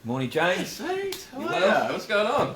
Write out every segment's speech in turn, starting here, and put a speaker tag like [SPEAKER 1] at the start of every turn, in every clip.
[SPEAKER 1] Morning, James.
[SPEAKER 2] Sweet.
[SPEAKER 1] You
[SPEAKER 2] How
[SPEAKER 1] well?
[SPEAKER 2] are ya? What's going on?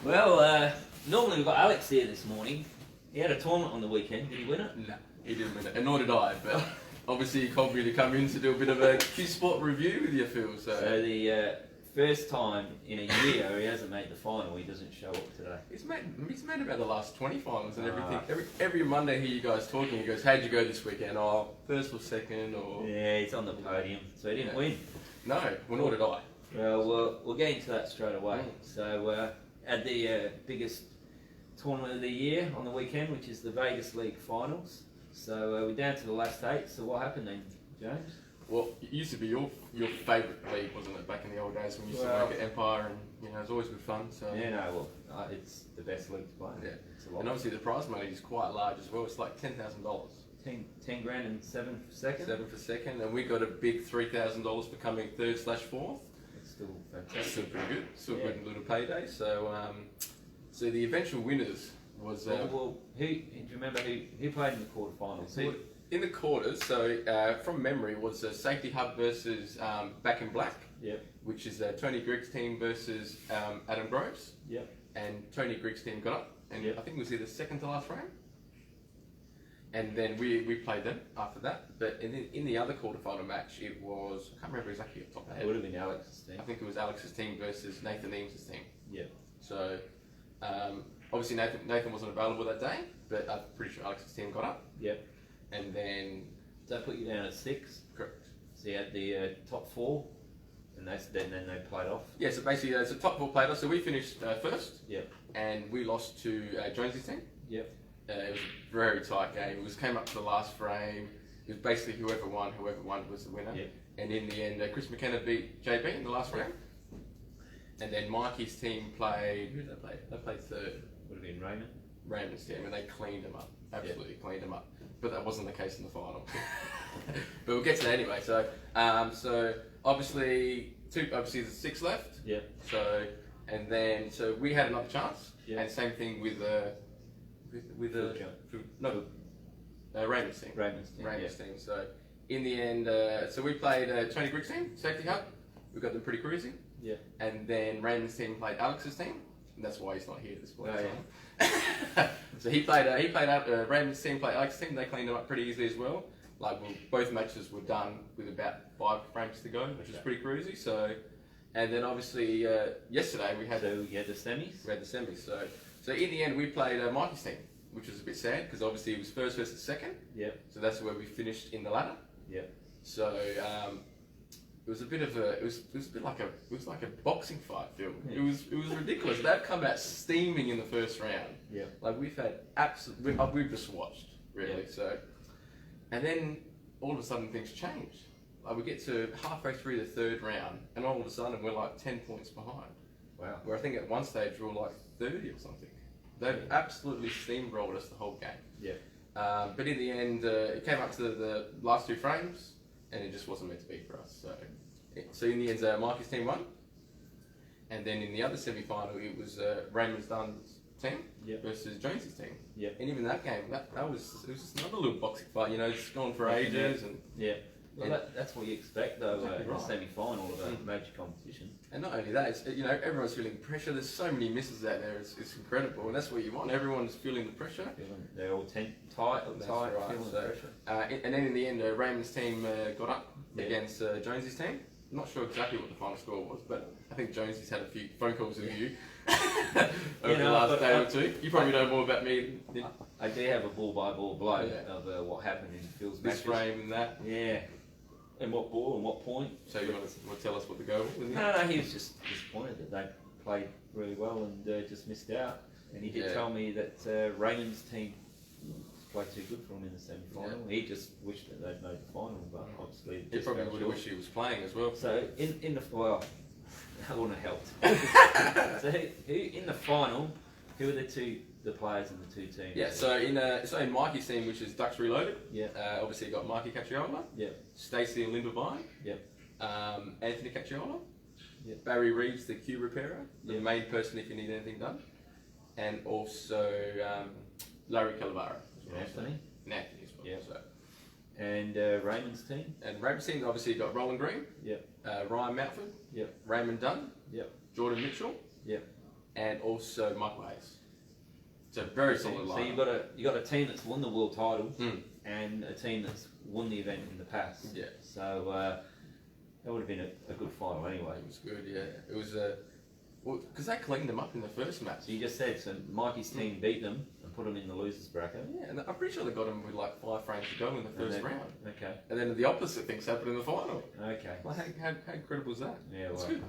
[SPEAKER 1] Well, normally we've got Alex here this morning. He had a tournament on the weekend. Did he win it?
[SPEAKER 2] No, he didn't win it, and nor did I. But obviously, he called me to come in to do a bit of a Q Sport review with you, Phil. So
[SPEAKER 1] the first time in a year he hasn't made the final. He doesn't show up today.
[SPEAKER 2] he's made about the last 20 finals and everything. Every Monday, I hear you guys talking. He goes, "How'd you go this weekend? Oh, first or second, or
[SPEAKER 1] Yeah, he's on the podium, so he didn't win.
[SPEAKER 2] no, well, nor did I."
[SPEAKER 1] Well, we'll get into that straight away. So, at the biggest tournament of the year on the weekend, which is the Vegas League Finals. So we're down to the last 8. So what happened then, James?
[SPEAKER 2] Well, it used to be your favourite league, wasn't it, back in the old days when you used to work at Empire, and it was always good fun. So
[SPEAKER 1] Yeah, no, well, it's the best league to play.
[SPEAKER 2] Yeah.
[SPEAKER 1] It's a lot.
[SPEAKER 2] And obviously the prize money is quite large as well. It's like $10,000.
[SPEAKER 1] 10 grand and 7 for second.
[SPEAKER 2] 7 for second, and we got a big $3,000 for coming 3rd/4th.
[SPEAKER 1] It's still
[SPEAKER 2] That's
[SPEAKER 1] fantastic.
[SPEAKER 2] still pretty good. Still
[SPEAKER 1] Yeah.
[SPEAKER 2] good little payday. So, so the eventual winners was
[SPEAKER 1] Well, do you remember who played in the quarterfinals?
[SPEAKER 2] so in the quarters. So from memory was Safety Hub versus Back in Black,
[SPEAKER 1] Yep.
[SPEAKER 2] which is Tony Gregg's team versus Adam Groves.
[SPEAKER 1] Yep.
[SPEAKER 2] And Tony Gregg's team got up, and
[SPEAKER 1] Yep.
[SPEAKER 2] I think it was either second to last round. And then we played them after that. But in the other quarterfinal match, it was, I can't remember exactly off the top of my
[SPEAKER 1] It
[SPEAKER 2] head.
[SPEAKER 1] would have been Alex's team.
[SPEAKER 2] I think it was Alex's team versus Nathan Eames' team.
[SPEAKER 1] Yep.
[SPEAKER 2] So obviously Nathan wasn't available that day, but I'm pretty sure Alex's team got up.
[SPEAKER 1] Yep.
[SPEAKER 2] And then
[SPEAKER 1] So that put you down at 6.
[SPEAKER 2] correct.
[SPEAKER 1] So you had the top 4, and then they played off.
[SPEAKER 2] Yeah, so basically it's a top 4 played. So we finished first,
[SPEAKER 1] Yep.
[SPEAKER 2] and we lost to Jonesy's team.
[SPEAKER 1] Yep.
[SPEAKER 2] It was a very tight game. It came up to the last frame. It was basically whoever won was the winner.
[SPEAKER 1] Yep.
[SPEAKER 2] And in the end, Chris McKenna beat JB in the last round. And then Mikey's team played. Who did they play? They played third.
[SPEAKER 1] Would have been Raymond.
[SPEAKER 2] Raymond's team, and they cleaned them up. Absolutely cleaned them up. But that wasn't the case in the final. But we'll get to that anyway. So, so obviously there's 6 left.
[SPEAKER 1] Yep.
[SPEAKER 2] So, and then so we had another chance.
[SPEAKER 1] Yeah.
[SPEAKER 2] And same thing with Raymond's team.
[SPEAKER 1] Raymond's team.
[SPEAKER 2] Raymond's team. So in the end, so we played Tony Gregg's team, Safety Hub. We got them pretty cruisy.
[SPEAKER 1] Yeah.
[SPEAKER 2] And then Raymond's team played Alex's team. And that's why he's not here this point.
[SPEAKER 1] Oh,
[SPEAKER 2] So he played Raymond's team, played Alex's team. They cleaned them up pretty easily as well. Like both matches were done with about 5 frames to go, which is pretty cruisy. So, and then obviously yesterday we had
[SPEAKER 1] So you had the semis.
[SPEAKER 2] we had the semis. So in the end we played Mikey's team, which was a bit sad because obviously it was first versus second.
[SPEAKER 1] Yep.
[SPEAKER 2] So that's where we finished in the ladder.
[SPEAKER 1] Yep.
[SPEAKER 2] So it was a bit of a it was like a boxing fight, Phil.
[SPEAKER 1] Yeah.
[SPEAKER 2] It was ridiculous. They've come out steaming in the first round.
[SPEAKER 1] Yeah.
[SPEAKER 2] Like we've had we've just watched really.
[SPEAKER 1] Yeah.
[SPEAKER 2] So, and then all of a sudden things change. Like we get to halfway through the 3rd round, and all of a sudden we're like 10 points behind.
[SPEAKER 1] Wow.
[SPEAKER 2] Where I think at one stage we were like 30 or something. They've absolutely steamrolled us the whole game.
[SPEAKER 1] Yeah.
[SPEAKER 2] But in the end, it came up to the last 2 frames, and it just wasn't meant to be for us. So in the end, Mikey's team won. And then in the other semi-final, it was Raymond's Dunn's team versus Jonesy's team.
[SPEAKER 1] Yep.
[SPEAKER 2] And even that game, it was just another little boxing fight. It's gone for ages. And
[SPEAKER 1] Yeah. Well, that's what you expect though
[SPEAKER 2] Exactly
[SPEAKER 1] in a
[SPEAKER 2] right.
[SPEAKER 1] semi-final of a major competition.
[SPEAKER 2] And not only that, it's, everyone's feeling pressure. There's so many misses out there. It's incredible, and that's what you want. Everyone's feeling the pressure.
[SPEAKER 1] They're all tight,
[SPEAKER 2] That's right.
[SPEAKER 1] feeling the
[SPEAKER 2] So,
[SPEAKER 1] pressure.
[SPEAKER 2] and then in the end, Raymond's team got up
[SPEAKER 1] Yeah.
[SPEAKER 2] against Jonesy's team. I'm not sure exactly what the final score was, but I think Jonesy's had a few phone calls with you over the last day or 2. You probably know more about me than
[SPEAKER 1] I do have a ball-by-ball blow of what happened in Phil's
[SPEAKER 2] this
[SPEAKER 1] matches.
[SPEAKER 2] frame and that.
[SPEAKER 1] Yeah. And what ball and what point?
[SPEAKER 2] So you want to tell us what the goal was?
[SPEAKER 1] No, he was just disappointed that they played really well and just missed out. And he did tell me that Raymond's team played too good for him in the semi-final. Yeah. He just wished that they'd made the final, but obviously
[SPEAKER 2] He probably would have wished he was playing as well.
[SPEAKER 1] So in the that wouldn't have helped. So in the final, who are the players in the 2 teams?
[SPEAKER 2] Yeah, so in Mikey's team, which is Ducks Reloaded, obviously you got Mikey Cacciola, Stacey and Linda Vine, Anthony Cacciola, Barry Reeves, the Q repairer, the main person if you need anything done, and also Larry Calavara.
[SPEAKER 1] Anthony
[SPEAKER 2] as well. So,
[SPEAKER 1] And Raymond's team.
[SPEAKER 2] And Raymond's team obviously got Roland Green.
[SPEAKER 1] Yep.
[SPEAKER 2] Ryan Mountford.
[SPEAKER 1] Yep.
[SPEAKER 2] Raymond Dunn.
[SPEAKER 1] Yep.
[SPEAKER 2] Jordan Mitchell.
[SPEAKER 1] Yep.
[SPEAKER 2] And also Michael Hayes. So very solid
[SPEAKER 1] So
[SPEAKER 2] lineup.
[SPEAKER 1] you got a team that's won the world title and a team that's won the event in the past.
[SPEAKER 2] Yeah.
[SPEAKER 1] So that would have been a good final anyway.
[SPEAKER 2] It was good, yeah. It was because they cleaned them up in the first match.
[SPEAKER 1] So you just said so Mikey's team beat them and put them in the losers bracket.
[SPEAKER 2] Yeah, and I'm pretty sure they got them with like 5 frames to go in the first round.
[SPEAKER 1] Okay.
[SPEAKER 2] And then the opposite things happened in the final.
[SPEAKER 1] Okay.
[SPEAKER 2] Well, how incredible is that?
[SPEAKER 1] Yeah,
[SPEAKER 2] It's
[SPEAKER 1] well.
[SPEAKER 2] good.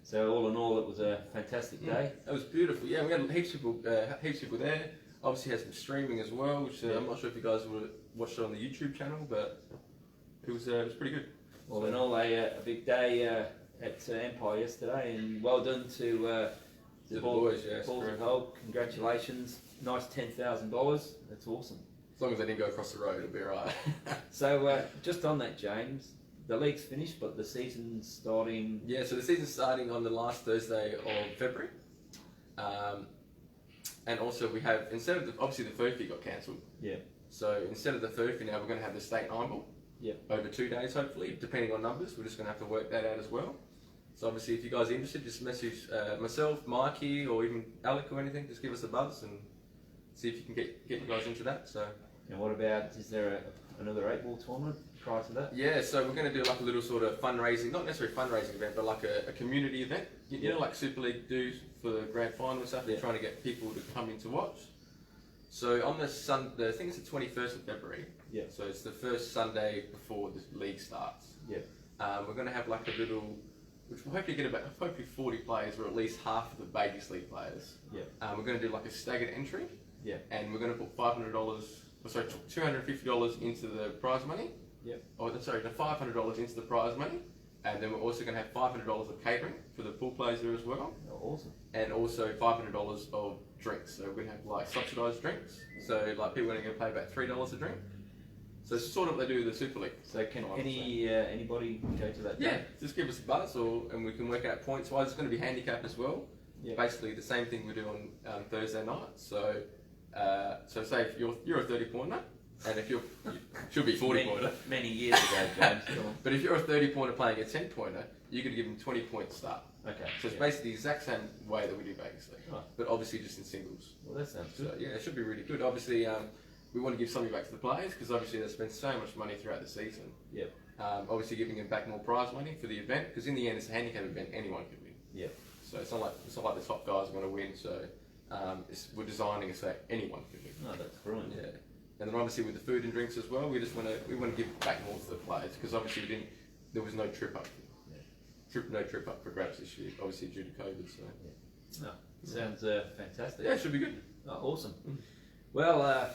[SPEAKER 1] So all in all, it was a fantastic day.
[SPEAKER 2] It was beautiful. Yeah, we had heaps of people there. Obviously, had some streaming as well, which I'm not sure if you guys would watched it on the YouTube channel, but it was pretty good.
[SPEAKER 1] All in all, a big day at Empire yesterday, and well done to
[SPEAKER 2] the boys. Yes,
[SPEAKER 1] Balls of Gold. Congratulations. Nice $10,000. That's awesome.
[SPEAKER 2] As long as they didn't go across the road, it'll be alright.
[SPEAKER 1] So just on that, James, the league's finished, but the season's starting.
[SPEAKER 2] Yeah, so the season's starting on the last Thursday of February. And also we have, instead of obviously the Furphy got cancelled.
[SPEAKER 1] Yeah.
[SPEAKER 2] So instead of the Furphy now we're going to have the State Nine Ball.
[SPEAKER 1] Yeah.
[SPEAKER 2] Over 2 days hopefully, depending on numbers. We're just going to have to work that out as well. So obviously if you guys are interested, just message myself, Mikey, or even Alec or anything. Just give us a buzz and see if you can get you guys into that. So.
[SPEAKER 1] And what about, is there another 8-ball tournament prior to that?
[SPEAKER 2] Yeah, so we're going to do like a little sort of fundraising, not necessarily fundraising event, but like a community event. You know, like Super League do for the grand final and stuff. They're trying to get people to come in to watch. So on the I think it's the 21st of February.
[SPEAKER 1] Yeah.
[SPEAKER 2] So it's the first Sunday before the league starts.
[SPEAKER 1] Yeah.
[SPEAKER 2] We're going to have like a little, which we'll hopefully get about 40 players, or at least half of the Vegas League players.
[SPEAKER 1] Yeah.
[SPEAKER 2] We're going to do like a staggered entry.
[SPEAKER 1] Yeah.
[SPEAKER 2] And we're going to put $250 into the prize money.
[SPEAKER 1] Yep.
[SPEAKER 2] Oh, sorry, the $500 into the prize money, and then we're also going to have $500 of catering for the pool players there as well.
[SPEAKER 1] Oh, awesome.
[SPEAKER 2] And also $500 of drinks. So we're going to have like subsidised drinks. So like people are going to pay about $3 a drink. So it's sort of what they do with the Super League.
[SPEAKER 1] So can anybody go to that?
[SPEAKER 2] Yeah, just give us a buzz, and we can work out points wise. It's going to be handicap as well.
[SPEAKER 1] Yeah.
[SPEAKER 2] Basically the same thing we do on Thursday night. So say if you're a 30-pointer. And if you should be 40-pointer.
[SPEAKER 1] Many years ago, James.
[SPEAKER 2] But if you're a 30-pointer playing a 10-pointer, you're going to give them 20-point start.
[SPEAKER 1] Okay.
[SPEAKER 2] So it's basically the exact same way that we do Vegas League,
[SPEAKER 1] Right.
[SPEAKER 2] But obviously just in singles.
[SPEAKER 1] Well, that sounds good.
[SPEAKER 2] So yeah, it should be really good. Obviously, we want to give something back to the players because obviously they spent so much money throughout the season.
[SPEAKER 1] Yep.
[SPEAKER 2] Obviously giving them back more prize money for the event because in the end it's a handicap event, anyone can win.
[SPEAKER 1] Yep.
[SPEAKER 2] So it's not like the top guys are going to win. So we're designing it so anyone can win.
[SPEAKER 1] Oh, that's brilliant.
[SPEAKER 2] Yeah. And then obviously with the food and drinks as well, we want to give back more to the players because obviously there was no trip up.
[SPEAKER 1] Yeah.
[SPEAKER 2] No trip up for grabs this year, obviously due to COVID. So.
[SPEAKER 1] Yeah. No, sounds fantastic.
[SPEAKER 2] Yeah, it should be good.
[SPEAKER 1] Oh, awesome. Well,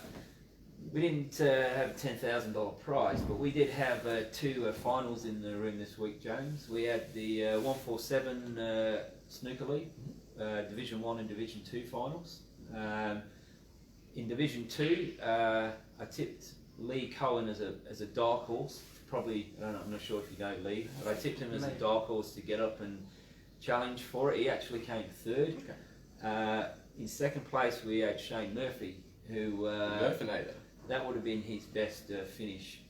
[SPEAKER 1] we didn't have a $10,000 prize, but we did have 2 finals in the room this week, James. We had the 147 Snooker League, Division 1 and Division 2 finals. In Division 2, I tipped Lee Cohen as a dark horse. Probably, I'm not sure if you know Lee, but I tipped him as a dark horse to get up and challenge for it. He actually came 3rd. Okay. In 2nd place, we had Shane Murphy, who that would have been his best finish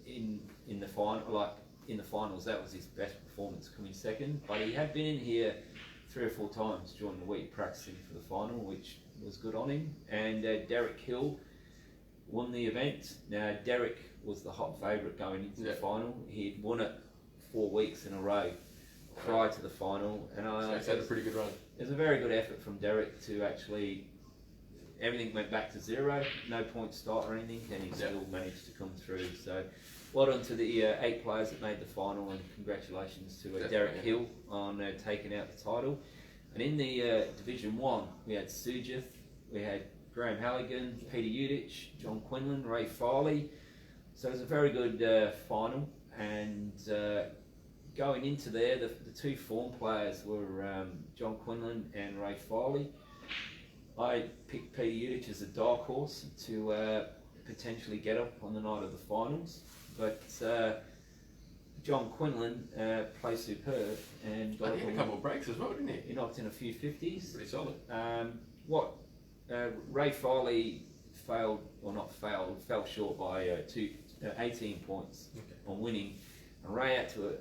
[SPEAKER 1] in the final. Like in the finals, that was his best performance, coming 2nd. But he had been in here 3 or 4 times during the week practicing for the final, which was good on him. And Derek Hill won the event. Now Derek was the hot favourite going into the final. He'd won it 4 weeks in a row prior to the final, and
[SPEAKER 2] so had a pretty good run.
[SPEAKER 1] It was a very good effort from Derek to actually. Everything went back to 0, no point start or anything, and he still managed to come through. So, well done to the 8 players that made the final, and congratulations to Derek Hill on taking out the title. And in the Division 1, we had Sujith, we had Graham Halligan, Peter Udich, John Quinlan, Ray Farley. So it was a very good final. And going into there, the 2 form players were John Quinlan and Ray Farley. I picked Peter Udich as a dark horse to potentially get up on the night of the finals. But John Quinlan played superb and got
[SPEAKER 2] he had a couple of breaks as well, didn't he?
[SPEAKER 1] He knocked in a few 50s.
[SPEAKER 2] Pretty solid.
[SPEAKER 1] Ray Farley fell short by 18 points
[SPEAKER 2] Okay.
[SPEAKER 1] on winning, and Ray had to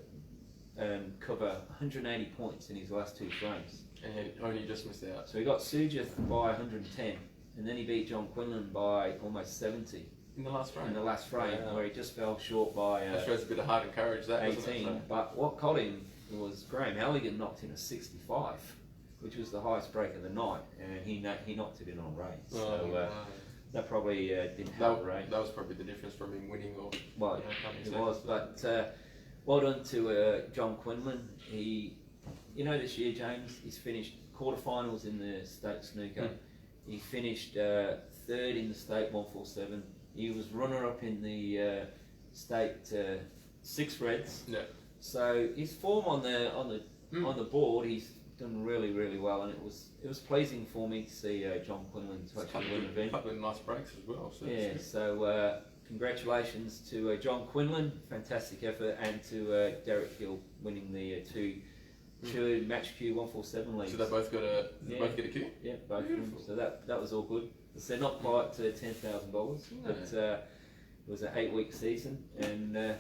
[SPEAKER 1] cover 180 points in his last 2 frames.
[SPEAKER 2] And only just missed out.
[SPEAKER 1] So he got Sujith by 110, and then he beat John Quinlan by almost 70
[SPEAKER 2] In the last frame?
[SPEAKER 1] in the last frame,
[SPEAKER 2] Wow.
[SPEAKER 1] where he just fell short by
[SPEAKER 2] That shows a bit of heart and courage, that,
[SPEAKER 1] 18.
[SPEAKER 2] doesn't it? So-
[SPEAKER 1] But what got him was Graham Halligan knocked in a 65, which was the highest break of the night, and he knocked it in on Ray. So
[SPEAKER 2] wow.
[SPEAKER 1] that probably didn't help Ray.
[SPEAKER 2] That was probably the difference from him winning or...
[SPEAKER 1] Well,
[SPEAKER 2] coming
[SPEAKER 1] it
[SPEAKER 2] second.
[SPEAKER 1] was, but well done to John Quinlan. This year, James, he's finished quarterfinals in the state snooker. He finished 3rd in the state 147. He was runner-up in the state 6 reds.
[SPEAKER 2] Yeah.
[SPEAKER 1] So his form on the board, he's done really, really well, and it was pleasing for me to see John Quinlan to actually win the event.
[SPEAKER 2] A couple of nice breaks as well. So
[SPEAKER 1] Yeah, so congratulations to John Quinlan, fantastic effort, and to Derek Hill winning the two match Q 147 leagues.
[SPEAKER 2] So they both both get a Q?
[SPEAKER 1] Yeah, both of them.
[SPEAKER 2] Beautiful.
[SPEAKER 1] So that was all good. They're not quite $10,000, but it was an 8-week season, and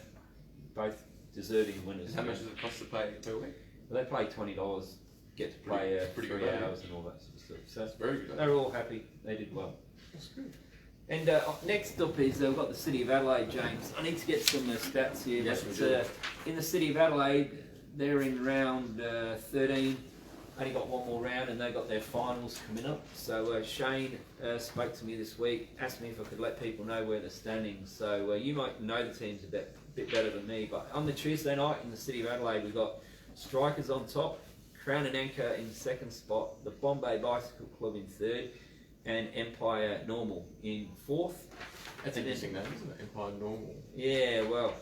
[SPEAKER 1] both deserving winners.
[SPEAKER 2] How much does it cost to play per week?
[SPEAKER 1] Well, they play $20, get to play
[SPEAKER 2] Pretty
[SPEAKER 1] 3
[SPEAKER 2] good,
[SPEAKER 1] hours and all that sort of stuff. So
[SPEAKER 2] That's very good.
[SPEAKER 1] they were all happy. They did well.
[SPEAKER 2] That's good.
[SPEAKER 1] And next up is we've got the City of Adelaide, James. I need to get some stats here.
[SPEAKER 2] Yes,
[SPEAKER 1] but,
[SPEAKER 2] we do.
[SPEAKER 1] in the City of Adelaide, they're in round 13. Only got one more round, and they got their finals coming up. So Shane spoke to me this week, asked me if I could let people know where they're standing. So you might know the teams a bit better than me. But on the Tuesday night in the City of Adelaide, we've got Strikers on top, Crown and Anchor in 2nd spot, the Bombay Bicycle Club in 3rd, and Empire Normal in 4th.
[SPEAKER 2] That's an interesting name, isn't it? Empire Normal.
[SPEAKER 1] Yeah, well,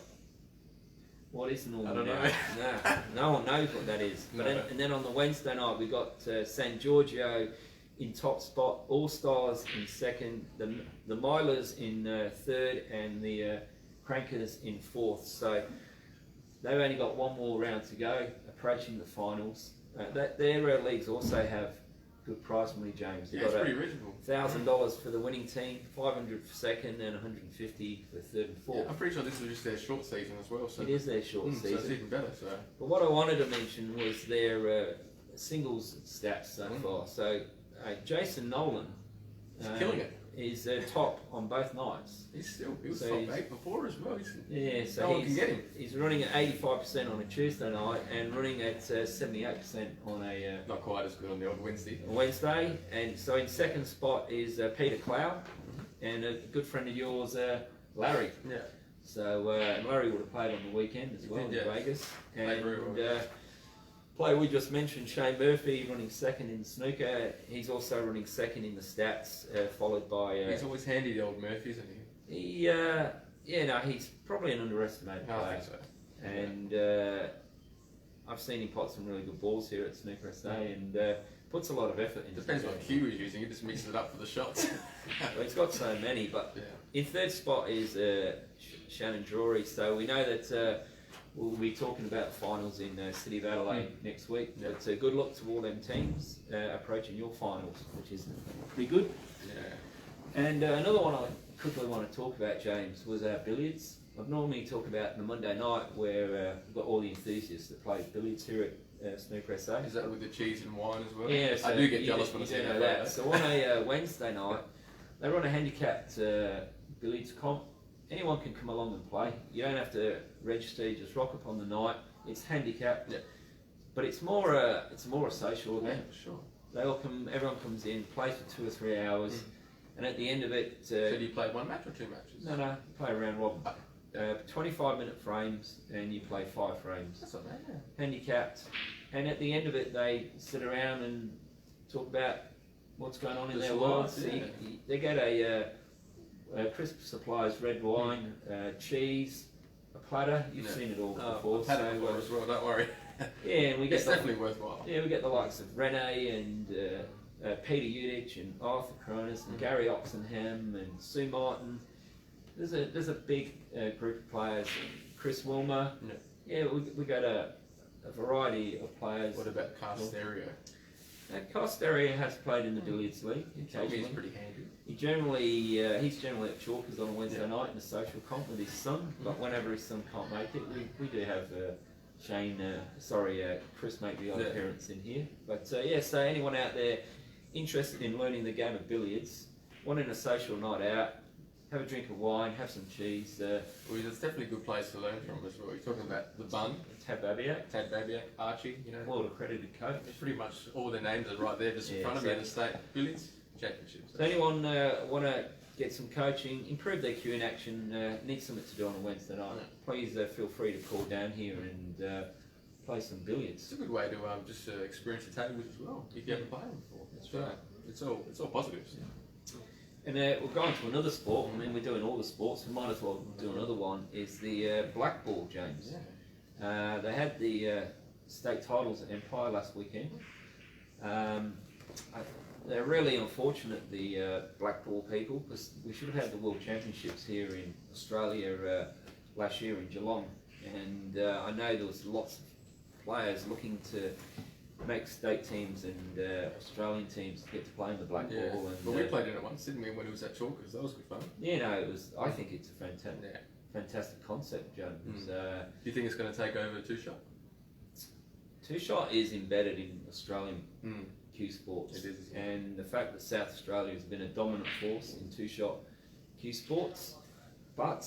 [SPEAKER 1] what is normal
[SPEAKER 2] I don't
[SPEAKER 1] now?
[SPEAKER 2] know.
[SPEAKER 1] No one knows what that is. But
[SPEAKER 2] No.
[SPEAKER 1] and then on the Wednesday night, we got San Giorgio in top spot, All Stars in 2nd, the Milers in 3rd, and the Crankers in 4th. So they've only got one more round to go, approaching the finals. Their leagues also have good prize money, James.
[SPEAKER 2] Yeah, it's pretty reasonable.
[SPEAKER 1] $1,000 for the winning team, $500 for 2nd, and $150 for 3rd and 4th.
[SPEAKER 2] Yeah, I'm pretty sure this was just their short season as well. So
[SPEAKER 1] It is their short
[SPEAKER 2] so
[SPEAKER 1] season.
[SPEAKER 2] it's even better. So
[SPEAKER 1] But what I wanted to mention was their singles stats so far. So Jason Nolan
[SPEAKER 2] he's killing it.
[SPEAKER 1] is top on both nights.
[SPEAKER 2] He was
[SPEAKER 1] So
[SPEAKER 2] top
[SPEAKER 1] he's-
[SPEAKER 2] 8 before as well.
[SPEAKER 1] Yeah, so
[SPEAKER 2] No one can get him.
[SPEAKER 1] he's running at 85% on a Tuesday night and running at 78% on a
[SPEAKER 2] Not quite as good on the old Wednesday.
[SPEAKER 1] Wednesday. And so in 2nd spot is Peter Clow and a good friend of yours, Larry.
[SPEAKER 2] Yeah.
[SPEAKER 1] So Larry would have played on the weekend as well
[SPEAKER 2] He did,
[SPEAKER 1] in
[SPEAKER 2] yeah.
[SPEAKER 1] Vegas.
[SPEAKER 2] Played very well.
[SPEAKER 1] Player we just mentioned, Shane Murphy, running 2nd in snooker. He's also running 2nd in the stats, followed by.
[SPEAKER 2] He's always handy, the old Murphy, isn't he?
[SPEAKER 1] He's probably an underestimated
[SPEAKER 2] I
[SPEAKER 1] player.
[SPEAKER 2] think so.
[SPEAKER 1] And I've seen him pot some really good balls here at Snooker SA, and puts a lot of effort into
[SPEAKER 2] Depends
[SPEAKER 1] it.
[SPEAKER 2] what cue he's using. He just mixes it up for the shots.
[SPEAKER 1] Well, he's got so many, but
[SPEAKER 2] Yeah.
[SPEAKER 1] in 3rd spot is Shannon Drury. So we know that we'll be talking about the finals in City of Adelaide next week.
[SPEAKER 2] Yeah.
[SPEAKER 1] But good luck to all them teams approaching your finals, which is pretty good.
[SPEAKER 2] Yeah.
[SPEAKER 1] And another one I quickly want to talk about, James, was billiards. I've normally talk about the Monday night where we've got all the enthusiasts that play billiards here at Snooker SA.
[SPEAKER 2] Is that with the cheese and wine as well?
[SPEAKER 1] Yeah, so
[SPEAKER 2] I do get
[SPEAKER 1] you
[SPEAKER 2] jealous
[SPEAKER 1] do-
[SPEAKER 2] when I
[SPEAKER 1] you
[SPEAKER 2] see
[SPEAKER 1] do know
[SPEAKER 2] that.
[SPEAKER 1] So on a Wednesday night, they run a handicapped billiards comp. Anyone can come along and play. You don't have to register. You just rock up on the night. It's handicapped,
[SPEAKER 2] Yeah.
[SPEAKER 1] but it's more a social
[SPEAKER 2] Yeah,
[SPEAKER 1] event.
[SPEAKER 2] for sure.
[SPEAKER 1] They all come. Everyone comes in, plays for 2 or 3 hours, and at the end of it,
[SPEAKER 2] So do you play one match or 2 matches?
[SPEAKER 1] no, you play a round robin. 25-minute frames, and you play 5 frames.
[SPEAKER 2] That's not bad. Yeah.
[SPEAKER 1] Handicapped, and at the end of it, they sit around and talk about what's going on in
[SPEAKER 2] Just
[SPEAKER 1] their
[SPEAKER 2] life,
[SPEAKER 1] world. So
[SPEAKER 2] yeah.
[SPEAKER 1] they get a crisp supplies, red wine, cheese, a platter. You've
[SPEAKER 2] Yeah.
[SPEAKER 1] seen it all before.
[SPEAKER 2] I've had it before as well. Don't worry.
[SPEAKER 1] Yeah, and we
[SPEAKER 2] It's
[SPEAKER 1] get
[SPEAKER 2] definitely worthwhile.
[SPEAKER 1] we get the likes of Rene and Peter Udich and Arthur Cronus and Gary Oxenham and Sue Martin. There's a big group of players. Chris Wilmer.
[SPEAKER 2] Yeah.
[SPEAKER 1] Yeah, we got a variety of players.
[SPEAKER 2] What about cast stereo?
[SPEAKER 1] Costeria has played in the billiards league
[SPEAKER 2] He's
[SPEAKER 1] occasionally.
[SPEAKER 2] pretty handy.
[SPEAKER 1] He's generally at Chalkers on a Wednesday night in a social comp with his son. But whenever his son can't make it, we do have Chris make the odd appearance in here. But so anyone out there interested in learning the game of billiards, wanting a social night out, have a drink of wine, have some cheese.
[SPEAKER 2] Well, it's definitely a good place to learn from as well. You're talking about the Bun,
[SPEAKER 1] Tad Babiak,
[SPEAKER 2] Archie, you know.
[SPEAKER 1] world accredited coach.
[SPEAKER 2] Pretty much all their names are right there just in front of you in the state billiards championships.
[SPEAKER 1] So anyone want to get some coaching, improve their queuing action, need something to do on a Wednesday night, please feel free to call down here and play some billiards.
[SPEAKER 2] It's a good way to just experience the tables as well, if you haven't played them before. That's right. It's all positives.
[SPEAKER 1] Yeah. And we'll go on to another sport. I mean, we're doing all the sports. We might as well do another one. Is the blackball, James? Yeah. They had the state titles at Empire last weekend. They're really unfortunate, the blackball people, because we should have had the World Championships here in Australia last year in Geelong, and I know there was lots of players looking to make state teams and Australian teams get to play in the blackball.
[SPEAKER 2] Yeah.
[SPEAKER 1] And,
[SPEAKER 2] but we played in it once, didn't we, when it was at Chalkers? That was good fun.
[SPEAKER 1] Yeah, no, it was. I think it's a fantastic concept, Jones.
[SPEAKER 2] Do you think it's going to take over two-shot?
[SPEAKER 1] Two-shot is embedded in Australian cue sports.
[SPEAKER 2] It is,
[SPEAKER 1] and the fact that South Australia has been a dominant force in two-shot cue sports, but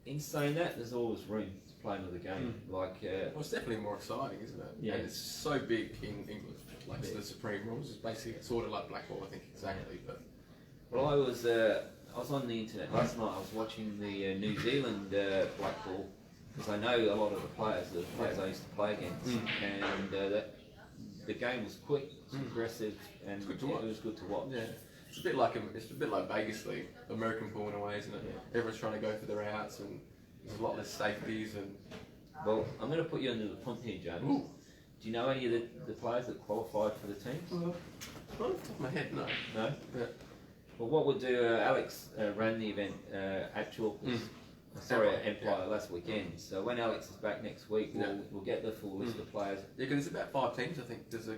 [SPEAKER 1] in saying that, there's always room to play another game. Well,
[SPEAKER 2] it's definitely more exciting, isn't it?
[SPEAKER 1] Yeah.
[SPEAKER 2] And it's so big in England. Like the Supreme Rules is basically sort of like blackball, I think, exactly. But
[SPEAKER 1] well, I was on the internet last night. I was watching the New Zealand blackball, because I know a lot of the players I used to play against, and the game was quick, aggressive, and it was good to watch.
[SPEAKER 2] Yeah. It's a bit like Vegas League, American pool in a way, isn't it? Yeah. Everyone's trying to go for their outs, and there's a lot less safeties. And
[SPEAKER 1] well, I'm going to put you under the pump here, James.
[SPEAKER 2] Ooh.
[SPEAKER 1] Do you know any of the players that qualified for the teams?
[SPEAKER 2] Not off the top of my head, no.
[SPEAKER 1] No?
[SPEAKER 2] Yeah.
[SPEAKER 1] Well, what we'll do, Alex ran the event at Chalkers, at Empire last weekend. So when Alex is back next week, we'll get the full list of players.
[SPEAKER 2] Yeah, because there's about 5 teams, I think. There's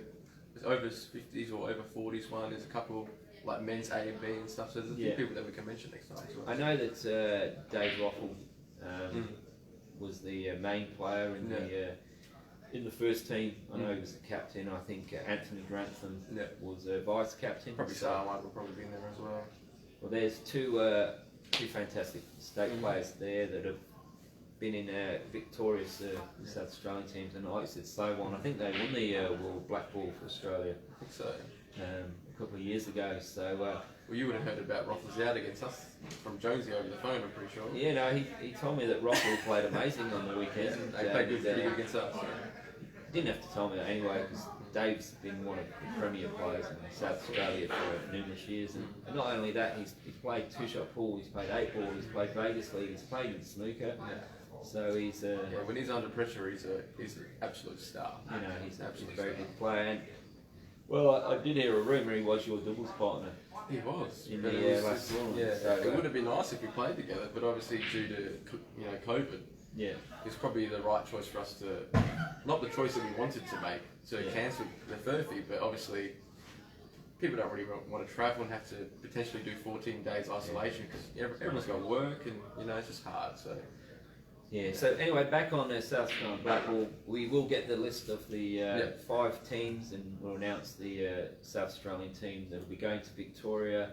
[SPEAKER 2] over 50s or over 40s one. There's a couple like men's A and B and stuff. So there's a few people that we can mention next time as well.
[SPEAKER 1] I know that Dave Roffel was the main player in the first team. I know he was the captain. I think Anthony Grantham was vice captain.
[SPEAKER 2] Probably Sarwad will probably be in there as well.
[SPEAKER 1] Well, there's two fantastic state players there that have been in victorious South Australian teams, and like I said, Slowan. I think they won the World Blackball for Australia.
[SPEAKER 2] I think so.
[SPEAKER 1] A couple of years ago. So.
[SPEAKER 2] Well, you would have heard about Rothers out against us from Jonesy over the phone, I'm pretty sure.
[SPEAKER 1] Yeah, no, he told me that Rothel played amazing on the weekend.
[SPEAKER 2] They played pretty good against us.
[SPEAKER 1] Didn't have to tell me that anyway, because Dave's been one of the premier players in South Australia for numerous years, and not only that, he's played two-shot pool, he's played 8-ball, he's played Vegas League, he's played in snooker. So he's
[SPEAKER 2] when he's under pressure, he's an absolute star.
[SPEAKER 1] You know, he's a very good player. And, well, I did hear a rumour he was your doubles partner.
[SPEAKER 2] He was
[SPEAKER 1] in the last tournament.
[SPEAKER 2] Yeah,
[SPEAKER 1] so,
[SPEAKER 2] it would have been nice if we played together, but obviously due to COVID, it's probably the right choice for us to, not the choice that we wanted to make, to cancel the Furphy, but obviously people don't really want to travel and have to potentially do 14 days isolation because everyone's got work and it's just hard. So.
[SPEAKER 1] Yeah, so anyway, back on South Australian Blackball, we will get the list of the 5 teams, and we'll announce the South Australian team that will be going to Victoria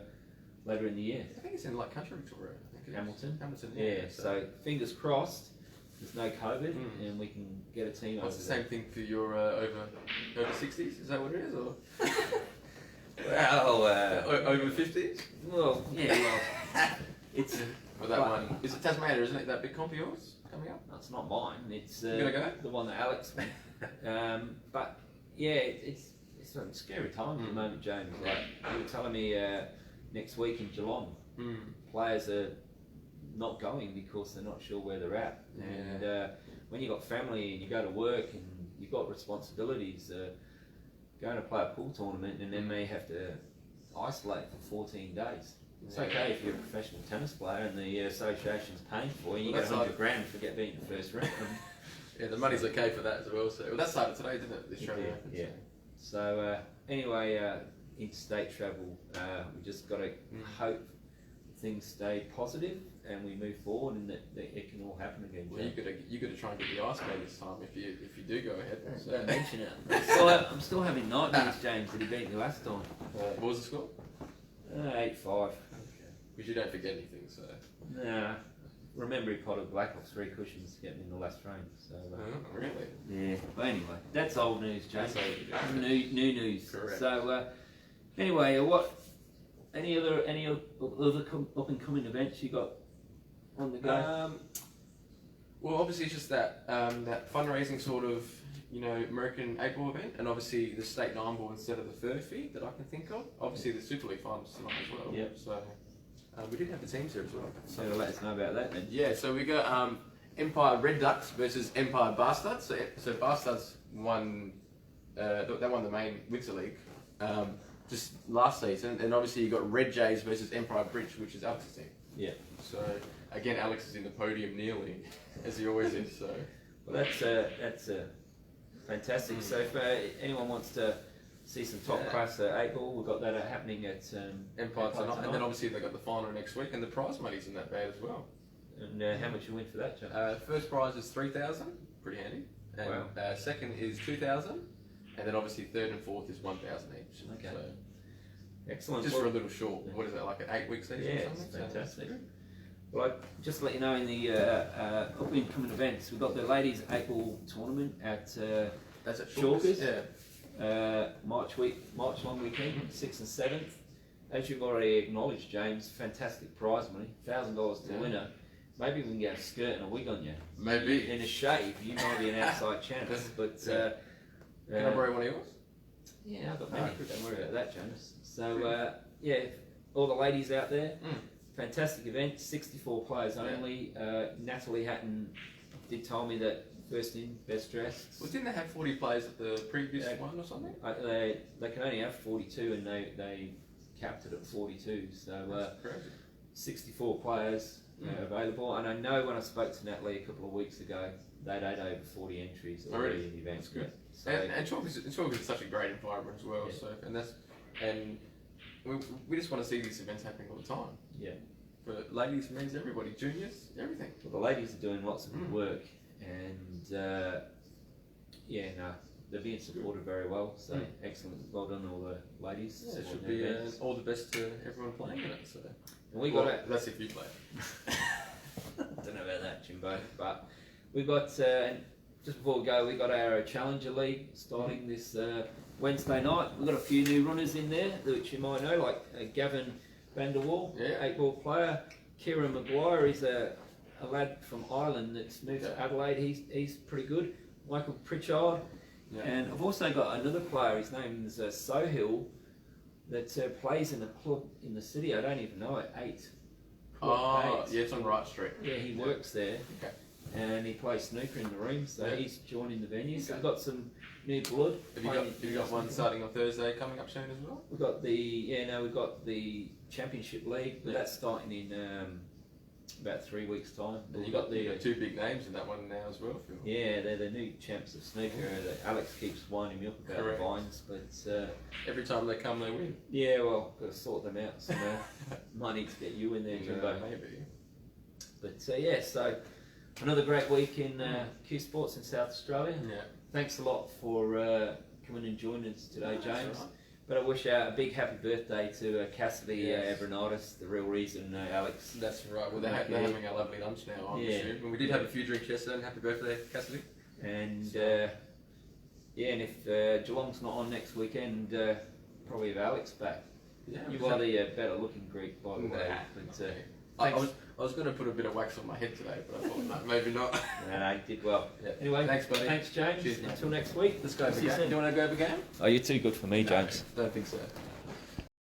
[SPEAKER 1] later in the year.
[SPEAKER 2] I think it's in country Victoria. I think
[SPEAKER 1] Hamilton?
[SPEAKER 2] Hamilton,
[SPEAKER 1] yeah. So fingers crossed, there's no COVID, and we can get a team over
[SPEAKER 2] the same thing for your over 60s? Is that what it is? Or?
[SPEAKER 1] Well,
[SPEAKER 2] over 50s?
[SPEAKER 1] Well, yeah, well, it's...
[SPEAKER 2] Well, that one, is it Tasmania, isn't it? That big comp of yours coming up?
[SPEAKER 1] That's not mine. It's
[SPEAKER 2] gonna go?
[SPEAKER 1] the one that Alex went. But yeah, it's a scary time at the moment, James. Like you were telling me next week in Geelong, players are not going because they're not sure where they're at. And when you've got family and you go to work and you've got responsibilities, going to play a pool tournament and then may have to isolate for 14 days. It's okay if you're a professional tennis player and the association's paying for you. You get $100 and forget being in the first round.
[SPEAKER 2] Yeah, the money's okay for that as well. So that started today, didn't it? The Australian Open.
[SPEAKER 1] Yeah. So anyway, interstate travel, we just got to hope things stay positive and we move forward and that it can all happen again.
[SPEAKER 2] Well, you got to try and get the ice skate this time if you do go ahead. So.
[SPEAKER 1] Don't mention it. I'm still having nightmares, James, that he beat me last time.
[SPEAKER 2] What was the score?
[SPEAKER 1] 8-5.
[SPEAKER 2] Okay. Because you don't forget anything, so.
[SPEAKER 1] Nah. Remember he potted black off 3 cushions to get me in the last frame. So.
[SPEAKER 2] Really?
[SPEAKER 1] Yeah. But anyway, that's old news, James.
[SPEAKER 2] That's
[SPEAKER 1] New news.
[SPEAKER 2] Correct.
[SPEAKER 1] So anyway, any other up and coming events you got on the go?
[SPEAKER 2] Well, obviously it's just that that fundraising sort of, American 8-ball event, and obviously the state 9-ball instead of the 3rd fee that I can think of. Obviously the Super League finals tonight as well.
[SPEAKER 1] Yep.
[SPEAKER 2] So we did have the teams here as well.
[SPEAKER 1] So let us know about that then.
[SPEAKER 2] Yeah, so we got Empire Red Ducks versus Empire Bastards. So Bastards won, they won the main Winter League just last season, and obviously you got Red Jays versus Empire Bridge, which is Alex's team.
[SPEAKER 1] Yeah.
[SPEAKER 2] So again, Alex is in the podium kneeling, as he always is. So.
[SPEAKER 1] Well, that's fantastic. So if anyone wants to see some top class 8-ball, we've got that happening at
[SPEAKER 2] Empire tonight, and then obviously they got the final next week, and the prize money isn't that bad as well.
[SPEAKER 1] And how much you win for that, John?
[SPEAKER 2] First prize is 3,000, pretty handy. And
[SPEAKER 1] Wow.
[SPEAKER 2] Second is 2,000, and then obviously third and fourth is 1,000 each.
[SPEAKER 1] Okay.
[SPEAKER 2] So
[SPEAKER 1] Excellent.
[SPEAKER 2] just for a little short. What is it, like an 8-week season?
[SPEAKER 1] Yeah,
[SPEAKER 2] or
[SPEAKER 1] it's
[SPEAKER 2] something?
[SPEAKER 1] fantastic. Well, just to let you know, in the up and coming events, we've got the ladies 8-ball tournament at
[SPEAKER 2] That's at
[SPEAKER 1] Chalkers.
[SPEAKER 2] Yeah.
[SPEAKER 1] March long weekend, 6th and 7th. As you've already acknowledged, James, fantastic prize money, $1,000 to the winner. Maybe we can get a skirt and a wig on you.
[SPEAKER 2] Maybe.
[SPEAKER 1] In a shave, you might be an outside chance. But
[SPEAKER 2] Can I borrow one of yours?
[SPEAKER 1] yeah, I've got many. Don't worry about that, James. So yeah, all the ladies out there, fantastic event. 64 players only. Natalie Hatton did tell me that first in, best dressed.
[SPEAKER 2] Well, didn't they have 40 players at the previous one or something?
[SPEAKER 1] They can only have 42, and they capped it at 42. So 64 players available. And I know when I spoke to Natalie a couple of weeks ago, they'd had over 40 entries already in the event.
[SPEAKER 2] That's good.
[SPEAKER 1] So,
[SPEAKER 2] And Chalkers is such a great environment as well.
[SPEAKER 1] Yeah.
[SPEAKER 2] So and we just want to see these events happening all the time.
[SPEAKER 1] Yeah.
[SPEAKER 2] For ladies, men's, everybody, juniors, everything.
[SPEAKER 1] Well, the ladies are doing lots of good work, and they're being supported very well. So excellent, well done all the ladies.
[SPEAKER 2] Yeah, it should be all the best to everyone playing in it. So.
[SPEAKER 1] And we got
[SPEAKER 2] that's if you play.
[SPEAKER 1] don't know about that, Jimbo, but we've got just before we go, we got our Challenger League starting this Wednesday night. We've got a few new runners in there, which you might know, like Gavin Van der Wal, 8-ball player. Kieran Maguire is a lad from Ireland that's moved to Adelaide. He's pretty good. Michael Pritchard. Yeah. And I've also got another player, his name's Sohill, that plays in a club in the city. I don't even know it, 8.
[SPEAKER 2] Yeah, it's on Wright Street.
[SPEAKER 1] Yeah, he works there.
[SPEAKER 2] Okay.
[SPEAKER 1] And he plays snooker in the room, so he's joining the venue. So we've got some new blood.
[SPEAKER 2] Have you got one starting on Thursday coming up soon as well?
[SPEAKER 1] We've got we've got the Championship League, but that's starting in about 3 weeks' time.
[SPEAKER 2] And you've got 2 big names in that one now as well, Phil.
[SPEAKER 1] Yeah, they're the new champs of snooker. Alex keeps winding me up about the vines, but
[SPEAKER 2] every time they come, they win.
[SPEAKER 1] Yeah, well, got to sort them out somehow. Might need to get you in there, Jimbo.
[SPEAKER 2] Maybe.
[SPEAKER 1] But so another great week in Q Sports in South Australia.
[SPEAKER 2] Yeah.
[SPEAKER 1] Thanks a lot for coming and joining us today, James. Right. But I wish a big happy birthday to Cassidy Abranatis, the real reason Alex.
[SPEAKER 2] That's right. Well, they're having a lovely lunch now, I'm sure. And we did have a few drinks yesterday, and happy birthday, Cassidy.
[SPEAKER 1] And and if Geelong's not on next weekend, probably have Alex back. Yeah, you are the better looking Greek, by the way. But,
[SPEAKER 2] I was going to put a bit of wax on my head today, but I thought, no, maybe not.
[SPEAKER 1] No, you did well.
[SPEAKER 2] Yeah.
[SPEAKER 1] Anyway,
[SPEAKER 2] thanks, buddy.
[SPEAKER 1] Thanks, James.
[SPEAKER 2] Cheers,
[SPEAKER 1] until next week.
[SPEAKER 2] Let's go. Do you want to go have a game?
[SPEAKER 1] Oh, you're too good for me, James.
[SPEAKER 2] Don't think so.